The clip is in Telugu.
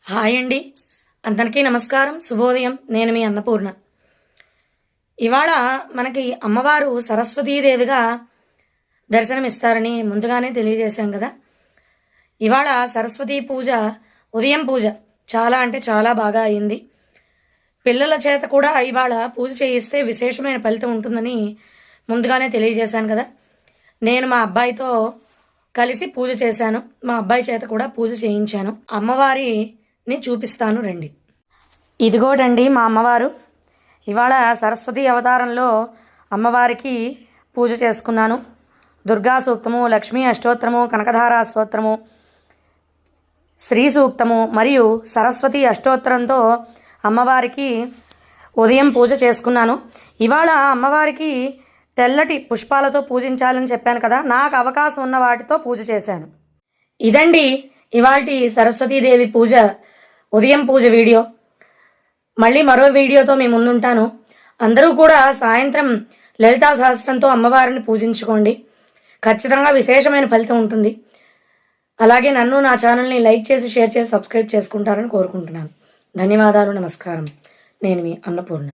హాయ్ అండి, అందరికీ నమస్కారం, శుభోదయం. నేను మీ అన్నపూర్ణ. ఇవాళ మనకి అమ్మవారు సరస్వతీదేవిగా దర్శనమిస్తారని ముందుగానే తెలియజేశాం కదా. ఇవాళ సరస్వతీ పూజ, ఉదయం పూజ చాలా అంటే చాలా బాగా అయింది. పిల్లల చేత కూడా ఇవాళ పూజ చేయిస్తే విశేషమైన ఫలితం ఉంటుందని ముందుగానే తెలియజేశాను కదా. నేను మా అబ్బాయితో కలిసి పూజ చేశాను. మా అబ్బాయి చేత కూడా పూజ చేయించాను. అమ్మవారిని చూపిస్తాను రండి. ఇదిగోటండి మా అమ్మవారు. ఇవాళ సరస్వతి అవతారంలో అమ్మవారికి పూజ చేసుకున్నాను. దుర్గా సూక్తము, లక్ష్మీ అష్టోత్తరము, కనకధారా స్తోత్రము, శ్రీ సూక్తము మరియు సరస్వతి అష్టోత్తరంతో అమ్మవారికి ఉదయం పూజ చేసుకున్నాను. ఇవాళ అమ్మవారికి తెల్లటి పుష్పాలతో పూజించాలని చెప్పాను కదా. నాకు అవకాశం ఉన్న వాటితో పూజ చేశాను. ఇదండి ఇవాల్టి సరస్వతీదేవి పూజ, ఉదయం పూజ వీడియో. మళ్ళీ మరో వీడియోతో మీ ముందుంటాను. అందరూ కూడా సాయంత్రం లలితా సహస్రంతో అమ్మవారిని పూజించుకోండి. ఖచ్చితంగా విశేషమైన ఫలితం ఉంటుంది. అలాగే నన్ను, నా ఛానల్ని లైక్ చేసి, షేర్ చేసి, సబ్స్క్రైబ్ చేసుకుంటారని కోరుకుంటున్నాను. ధన్యవాదాలు, నమస్కారం. నేను మీ అన్నపూర్ణ.